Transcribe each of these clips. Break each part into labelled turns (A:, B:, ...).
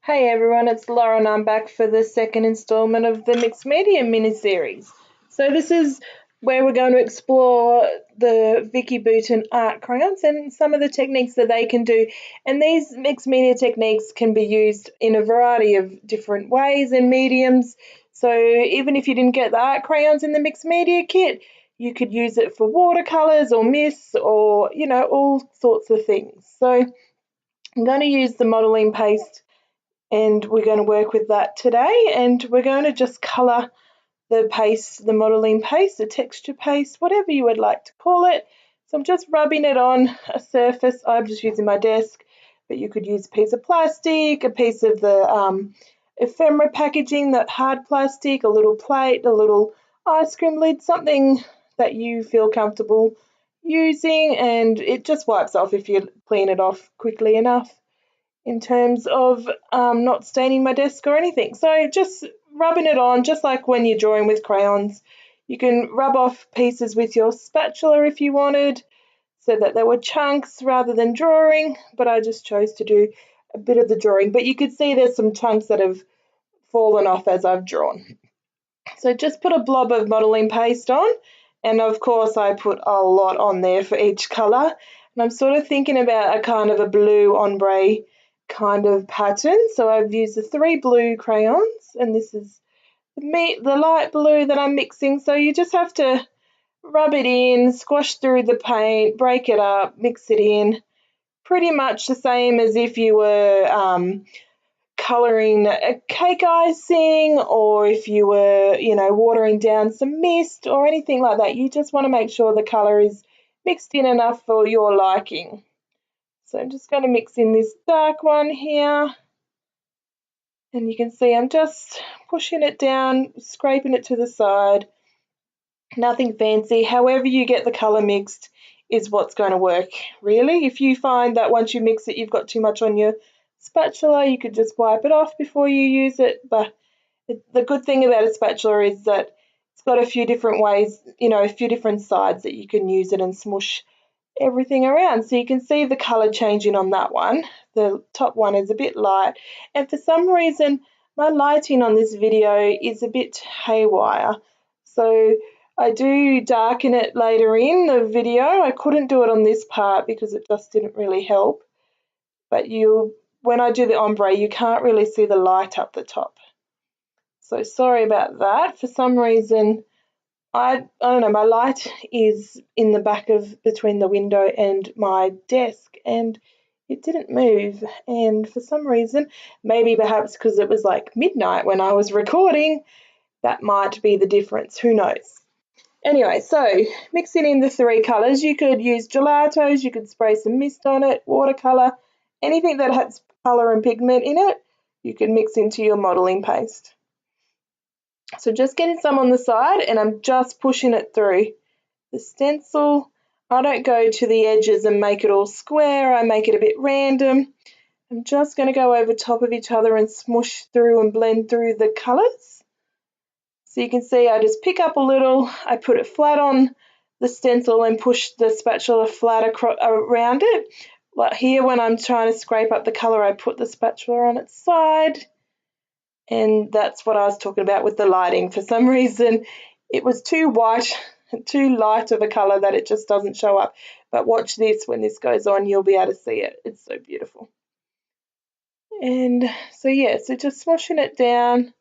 A: Hey everyone, it's Laura and I'm back for the second installment of the Mixed Media mini-series. So this is where we're going to explore the Vicky Bouton art crayons and some of the techniques that they can do. And these mixed media techniques can be used in a variety of different ways and mediums. So even if you didn't get the art crayons in the mixed media kit, you could use it for watercolors or mists or, all sorts of things. So I'm going to use the modeling paste and we're going to work with that today, and we're going to just colour the paste, the modelling paste, the texture paste, whatever you would like to call it. So I'm just rubbing it on a surface. I'm just using my desk, but you could use a piece of plastic, a piece of the ephemera packaging, that hard plastic, a little plate, a little ice cream lid, something that you feel comfortable using, and it just wipes off if you clean it off quickly enough, in terms of not staining my desk or anything. So just rubbing it on, just like when you're drawing with crayons. You can rub off pieces with your spatula if you wanted, so that there were chunks rather than drawing, but I just chose to do a bit of the drawing. But you could see there's some chunks that have fallen off as I've drawn. So just put a blob of modelling paste on, and of course I put a lot on there for each colour. And I'm sort of thinking about a kind of a blue ombre kind of pattern. So I've used the 3 blue crayons, and this is the light blue that I'm mixing. So you just have to rub it in, squash through the paint, break it up, mix it in, pretty much the same as if you were colouring a cake icing, or if you were, watering down some mist or anything like that. You just want to make sure the colour is mixed in enough for your liking. So I'm just going to mix in this dark one here, and you can see I'm just pushing it down, scraping it to the side. Nothing fancy. However you get the colour mixed is what's going to work, really. If you find that once you mix it you've got too much on your spatula, you could just wipe it off before you use it. But the good thing about a spatula is that it's got a few different ways, a few different sides that you can use it and smush everything around. So you can see the colour changing on that one. The top one is a bit light, and for some reason my lighting on this video is a bit haywire. So I do darken it later in the video. I couldn't do it on this part because it just didn't really help. But when I do the ombre, you can't really see the light up the top. So sorry about that. For some reason, I don't know, my light is in the back of between the window and my desk, and it didn't move. And for some reason, maybe perhaps because it was like midnight when I was recording, that might be the difference. Who knows? Anyway, so mixing in the 3 colours, you could use gelatos, you could spray some mist on it, watercolour, anything that has colour and pigment in it, you can mix into your modelling paste. So just getting some on the side, and I'm just pushing it through the stencil. I don't go to the edges and make it all square, I make it a bit random. I'm just going to go over top of each other and smush through and blend through the colours. So you can see I just pick up a little, I put it flat on the stencil and push the spatula flat around it. Like here, when I'm trying to scrape up the colour, I put the spatula on its side. And that's what I was talking about with the lighting. For some reason, it was too white, too light of a colour that it just doesn't show up. But watch this, when this goes on, you'll be able to see it. It's so beautiful. And so yeah, so just smushing it down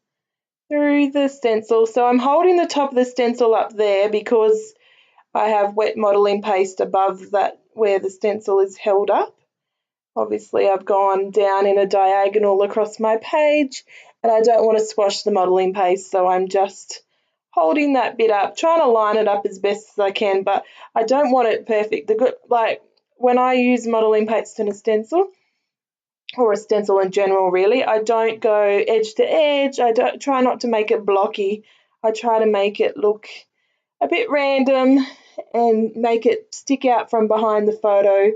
A: through the stencil. So I'm holding the top of the stencil up there because I have wet modelling paste above that where the stencil is held up. Obviously I've gone down in a diagonal across my page, and I don't want to squash the modelling paste, so I'm just holding that bit up, trying to line it up as best as I can, but I don't want it perfect. Like when I use modelling paste in a stencil, or a stencil in general really, I don't go edge to edge. I don't try not to make it blocky. I try to make it look a bit random and make it stick out from behind the photo,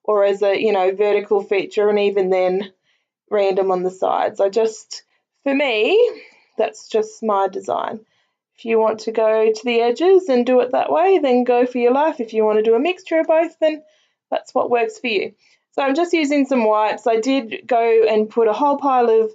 A: or as a vertical feature, and even then random on the sides. For me, that's just my design. If you want to go to the edges and do it that way, then go for your life. If you want to do a mixture of both, then that's what works for you. So I'm just using some wipes. I did go and put a whole pile of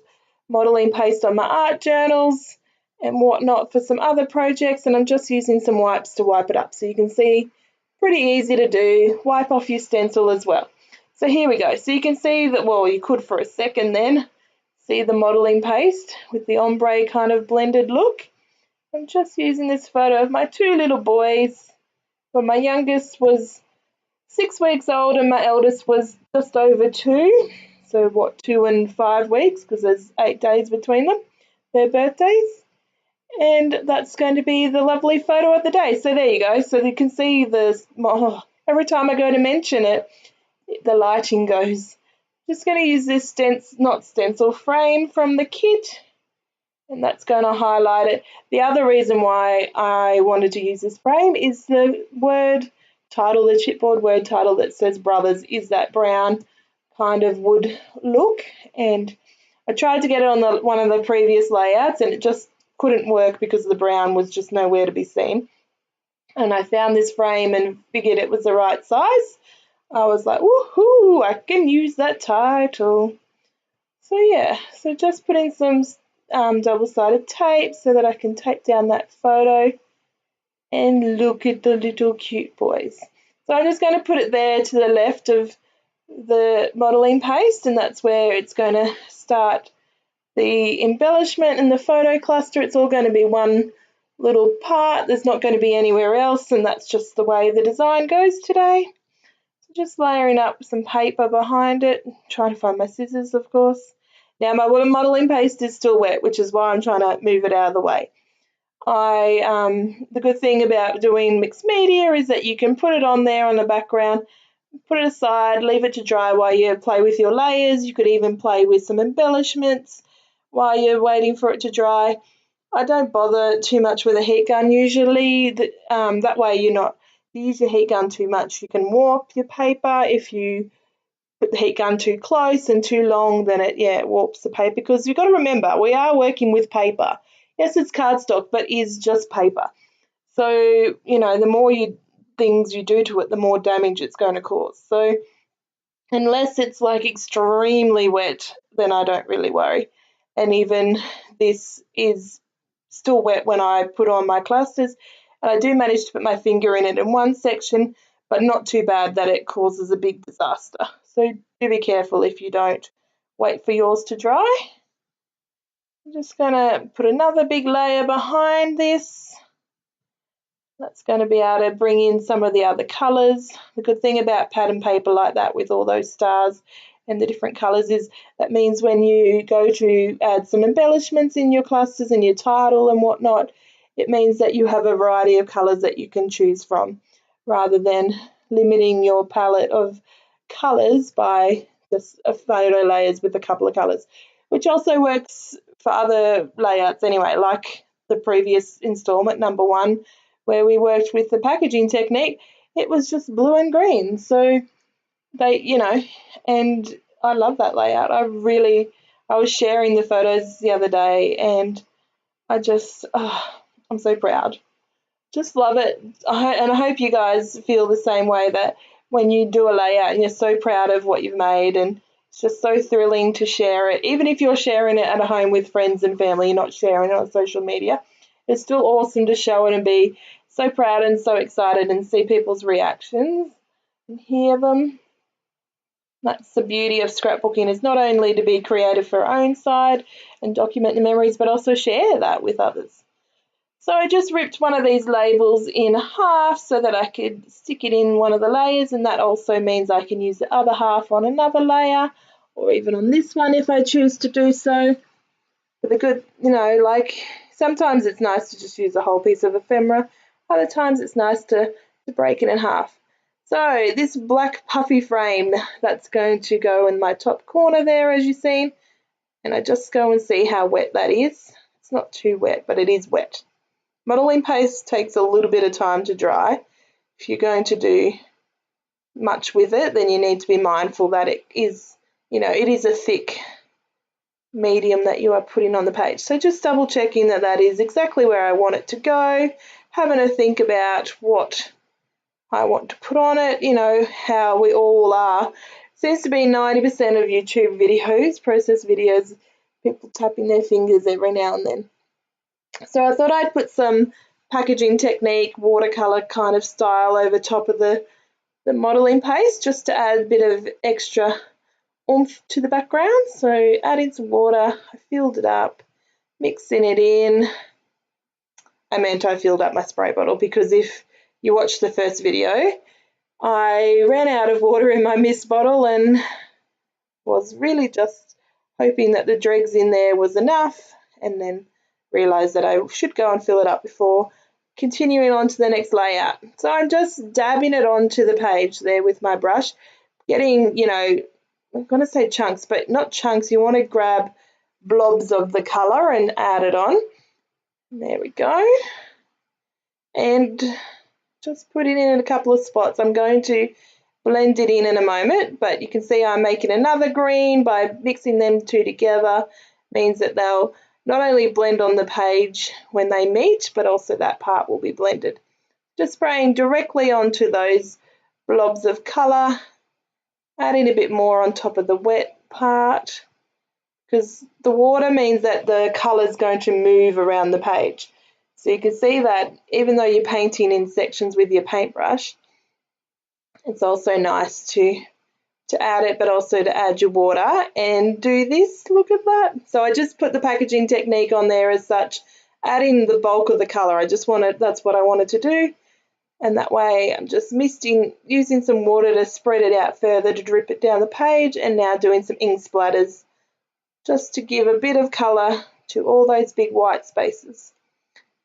A: modelling paste on my art journals and whatnot for some other projects, and I'm just using some wipes to wipe it up. So you can see, pretty easy to do. Wipe off your stencil as well. So here we go. So you can see that, well, you could for a second then see the modelling paste with the ombre kind of blended look. I'm just using this photo of my two little boys, when my youngest was 6 weeks old and my eldest was just over 2. So what, 2 and 5 weeks, because there's 8 days between them, their birthdays. And that's going to be the lovely photo of the day. So there you go. So you can see the, oh, every time I go to mention it, the lighting goes. Just going to use this not stencil frame from the kit, and that's going to highlight it. The other reason why I wanted to use this frame is the word title, the chipboard word title that says Brothers is that brown kind of wood look, and I tried to get it on one of the previous layouts and it just couldn't work because the brown was just nowhere to be seen. And I found this frame and figured it was the right size. I was like, woohoo, I can use that title. So yeah, so just put in some double-sided tape so that I can tape down that photo. And look at the little cute boys. So I'm just going to put it there to the left of the modelling paste, and that's where it's going to start the embellishment and the photo cluster. It's all going to be one little part. There's not going to be anywhere else, and that's just the way the design goes today. So just layering up some paper behind it, trying to find my scissors, of course. Now my modelling paste is still wet, which is why I'm trying to move it out of the way. The good thing about doing mixed media is that you can put it on there on the background, put it aside, leave it to dry while you play with your layers. You could even play with some embellishments while you're waiting for it to dry. I don't bother too much with a heat gun usually. That way if you use your heat gun too much, you can warp your paper. If you put the heat gun too close and too long, then it warps the paper, because you've got to remember, we are working with paper. Yes, it's cardstock, but is just paper. So, the more things you do to it, the more damage it's going to cause. So, unless it's like extremely wet, then I don't really worry. And even this is still wet when I put on my clusters. And I do manage to put my finger in it in one section, but not too bad that it causes a big disaster. So do be careful if you don't wait for yours to dry. I'm just going to put another big layer behind this. That's going to be able to bring in some of the other colours. The good thing about pattern paper like that with all those stars and the different colours is that means when you go to add some embellishments in your clusters and your title and whatnot, it means that you have a variety of colours that you can choose from, rather than limiting your palette of colours by just a photo layers with a couple of colours, which also works for other layouts anyway, like the previous installment, number 1, where we worked with the packaging technique. It was just blue and green. So and I love that layout. I was sharing the photos the other day, and I'm so proud. Just love it. And I hope you guys feel the same way, that when you do a layout and you're so proud of what you've made, and it's just so thrilling to share it. Even if you're sharing it at home with friends and family, you're not sharing it on social media, it's still awesome to show it and be so proud and so excited and see people's reactions and hear them. That's the beauty of scrapbooking, is not only to be creative for our own side and document the memories, but also share that with others. So I just ripped one of these labels in half so that I could stick it in one of the layers, and that also means I can use the other half on another layer, or even on this one if I choose to do so. But the good, sometimes it's nice to just use a whole piece of ephemera. Other times it's nice to break it in half. So this black puffy frame, that's going to go in my top corner there, as you've seen. And I just go and see how wet that is. It's not too wet, but it is wet. Modelling paste takes a little bit of time to dry. If you're going to do much with it, then you need to be mindful that it is a thick medium that you are putting on the page. So just double checking that that is exactly where I want it to go, having a think about what I want to put on it, how we all are seems to be 90% of YouTube videos, processed videos, people tapping their fingers every now and then. So I thought I'd put some packaging technique, watercolor kind of style over top of the modeling paste, just to add a bit of extra oomph to the background. So adding some water, I filled it up, mixing it in. I filled up my spray bottle, because if you watch the first video, I ran out of water in my mist bottle and was really just hoping that the dregs in there was enough, and then realised that I should go and fill it up before continuing on to the next layout. So I'm just dabbing it onto the page there with my brush, getting, you know, I'm going to say chunks, but not chunks. You want to grab blobs of the colour and add it on. There we go. And just put it in a couple of spots. I'm going to blend it in a moment, but you can see I'm making another green by mixing them two together. Means that they'll not only blend on the page when they meet, but also that part will be blended. Just spraying directly onto those blobs of colour, adding a bit more on top of the wet part, because the water means that the colour is going to move around the page. So you can see that even though you're painting in sections with your paintbrush, it's also nice to add it, but also to add your water and do this. Look at that. So I just put the packaging technique on there as such, adding the bulk of the colour. That's what I wanted to do. And that way I'm just using some water to spread it out further, to drip it down the page, and now doing some ink splatters just to give a bit of colour to all those big white spaces.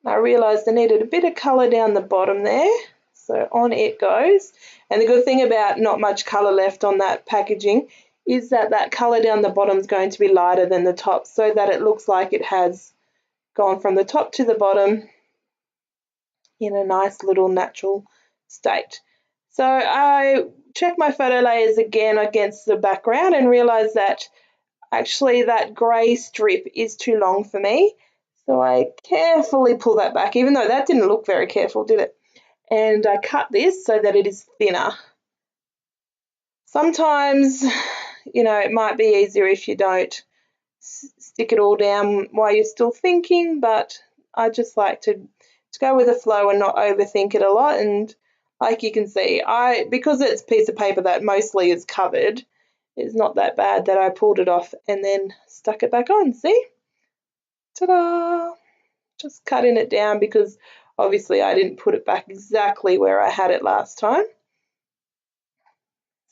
A: I realised I needed a bit of colour down the bottom there, so on it goes. And the good thing about not much colour left on that packaging is that that colour down the bottom is going to be lighter than the top, so that it looks like it has gone from the top to the bottom in a nice little natural state. So I checked my photo layers again against the background and realised that actually that grey strip is too long for me. So I carefully pull that back, even though that didn't look very careful, did it? And I cut this so that it is thinner. Sometimes, you know, it might be easier if you don't stick it all down while you're still thinking, but I just like to go with the flow and not overthink it a lot. And like you can see, because it's a piece of paper that mostly is covered, it's not that bad that I pulled it off and then stuck it back on. See? Ta-da! Just cutting it down because obviously I didn't put it back exactly where I had it last time.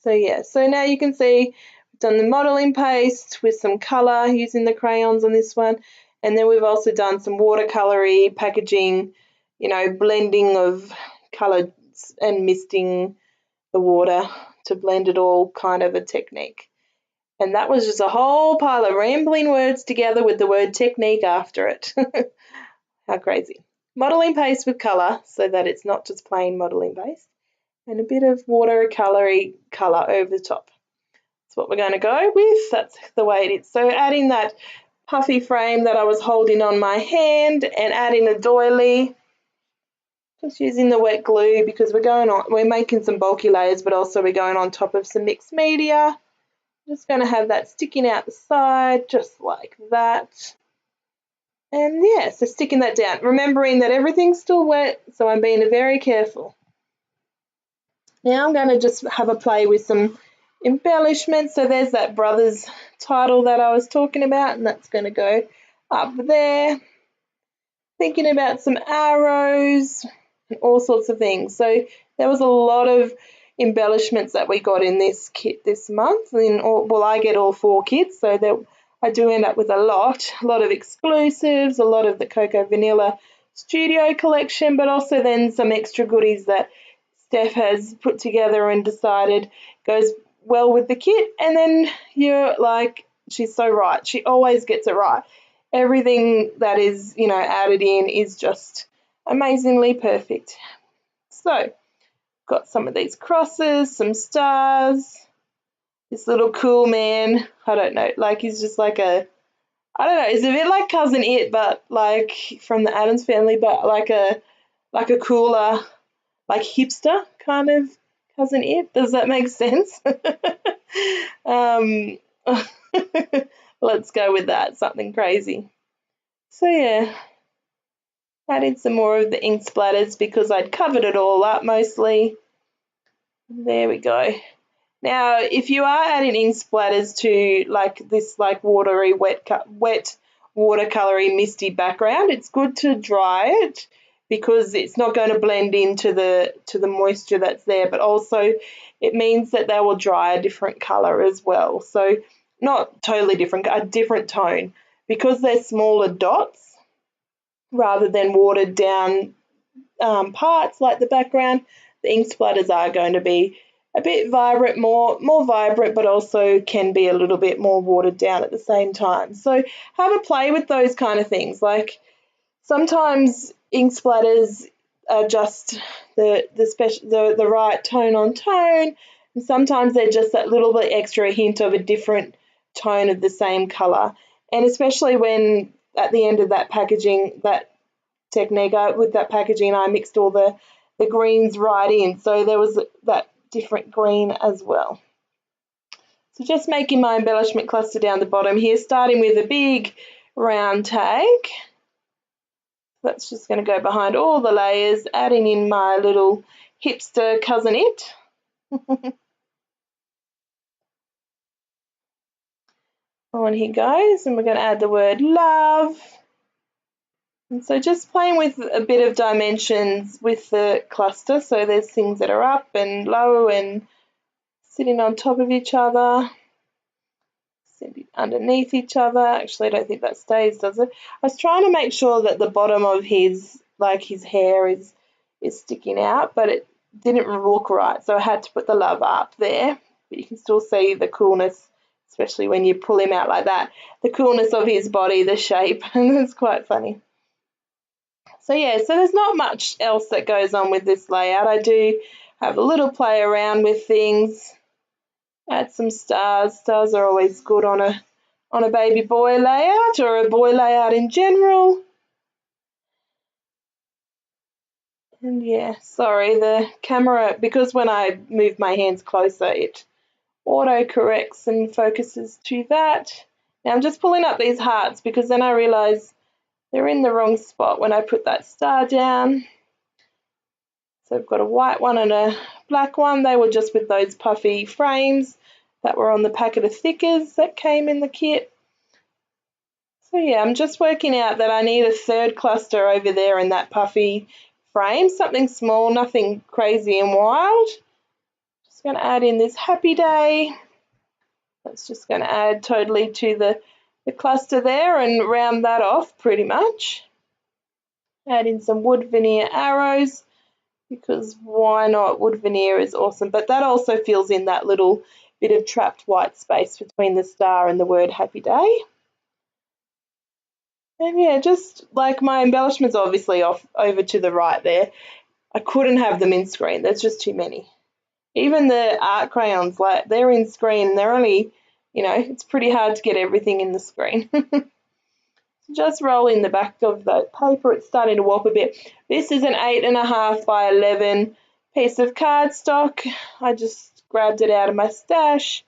A: So yeah, so now you can see we've done the modelling paste with some colour using the crayons on this one, and then we've also done some watercolour-y packaging, you know, blending of colours and misting the water to blend it all, kind of a technique. And that was just a whole pile of rambling words together with the word technique after it. How crazy. Modelling paste with colour so that it's not just plain modelling paste, and a bit of watercolour-y colour over the top. That's what we're going to go with. That's the way it is. So adding that puffy frame that I was holding on my hand and adding a doily. Just using the wet glue because we're making some bulky layers, but also we're going on top of some mixed media. Just going to have that sticking out the side, just like that. And yeah, so sticking that down, remembering that everything's still wet, so I'm being very careful. Now I'm going to just have a play with some embellishments. So there's that Brothers title that I was talking about, and that's going to go up there. Thinking about some arrows and all sorts of things. So there was a lot of embellishments that we got in this kit this month. Well, I get all 4 kits, so I do end up with a lot of exclusives, a lot of the Cocoa Vanilla Studio collection, but also then some extra goodies that Steph has put together and decided goes well with the kit. And then you're like, she's so right. She always gets it right. Everything that is, you know, added in is just amazingly perfect. So, got some of these crosses, some stars, this little cool man. I don't know, like he's just like I don't know, it's a bit like Cousin It, but like from the Addams Family, but like a cooler, like hipster kind of Cousin It, does that make sense? Let's go with that, something crazy. So yeah, added some more of the ink splatters because I'd covered it all up mostly. There we go. Now, if you are adding ink splatters to like this watery, wet watercolory misty background, it's good to dry it because it's not going to blend into the moisture that's there, but also it means that they will dry a different color as well. So not totally different, a different tone, because they're smaller dots rather than watered down parts like the background. The ink splatters are going to be a bit vibrant, more vibrant, but also can be a little bit more watered down at the same time. So have a play with those kind of things. Like sometimes ink splatters are just the right tone on tone, and sometimes they're just that little bit extra hint of a different tone of the same color. And especially when at the end of that packaging, that technique, with that packaging, I mixed all the greens right in, so there was that different green as well. So just making my embellishment cluster down the bottom here, starting with a big round tag. That's just going to go behind all the layers, adding in my little hipster Cousin It. On he goes, and we're going to add the word love. And so just playing with a bit of dimensions with the cluster, so there's things that are up and low and sitting on top of each other, sitting underneath each other. Actually, I don't think that stays, does it? I was trying to make sure that the bottom of his hair is sticking out, but it didn't look right, so I had to put the love up there. But you can still see the coolness, especially when you pull him out like that, the coolness of his body, the shape, and it's quite funny. So yeah, so there's not much else that goes on with this layout. I do have a little play around with things. Add some stars. Stars are always good on a baby boy layout or a boy layout in general. And yeah, sorry, the camera, because when I move my hands closer, it auto corrects and focuses to that. Now I'm just pulling up these hearts because then I realize they're in the wrong spot when I put that star down. So I've got a white one and a black one. They were just with those puffy frames that were on the packet of thickers that came in the kit. So yeah, I'm just working out that I need a third cluster over there in that puffy frame, something small, nothing crazy and wild. Just going to add in this happy day. That's just going to add totally to the cluster there and round that off pretty much. Add in some wood veneer arrows because why not? Wood veneer is awesome, but that also fills in that little bit of trapped white space between the star and the word happy day. And yeah, just like my embellishments obviously off over to the right there. I couldn't have them in screen. There's just too many. Even the art crayons, like they're in screen. They're only, it's pretty hard to get everything in the screen. Just roll in the back of the paper. It's starting to warp a bit. This is an 8.5 by 11 piece of cardstock. I just grabbed it out of my stash.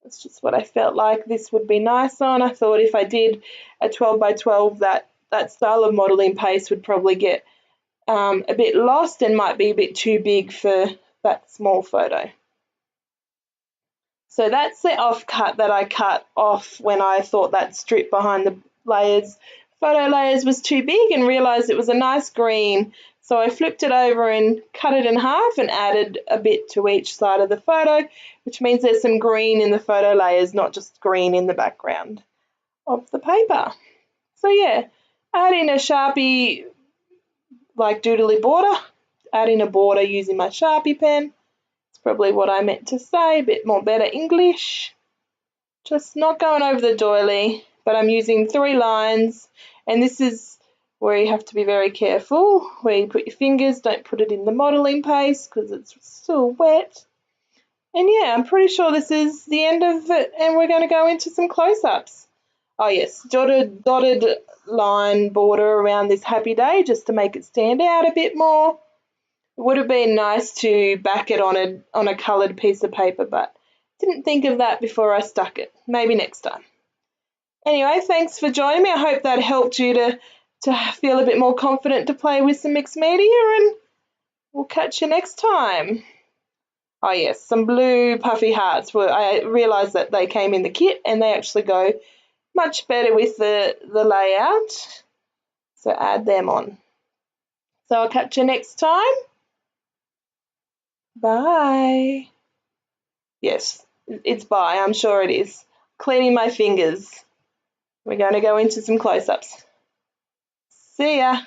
A: That's just what I felt like this would be nice on. I thought if I did a 12 by 12, that style of modelling paste would probably get a bit lost and might be a bit too big for that small photo. So that's the offcut that I cut off when I thought that strip behind the photo layers was too big and realised it was a nice green. So I flipped it over and cut it in half and added a bit to each side of the photo, which means there's some green in the photo layers, not just green in the background of the paper. So yeah, add in a Sharpie like doodly border, add in a border using my Sharpie pen. It's probably what I meant to say, a bit more better English. Just not going over the doily, but I'm using 3 lines, and this is where you have to be very careful where you put your fingers. Don't put it in the modelling paste because it's still wet. And yeah, I'm pretty sure this is the end of it, and we're going to go into some close-ups. Oh yes, dotted line border around this happy day just to make it stand out a bit more. It would have been nice to back it on a coloured piece of paper, but didn't think of that before I stuck it. Maybe next time. Anyway, thanks for joining me. I hope that helped you to feel a bit more confident to play with some mixed media, and we'll catch you next time. Oh yes, some blue puffy hearts. I realised that they came in the kit and they actually go much better with the layout. So add them on. So I'll catch you next time. Bye. Yes, it's bye. I'm sure it is. Cleaning my fingers. We're going to go into some close-ups. See ya.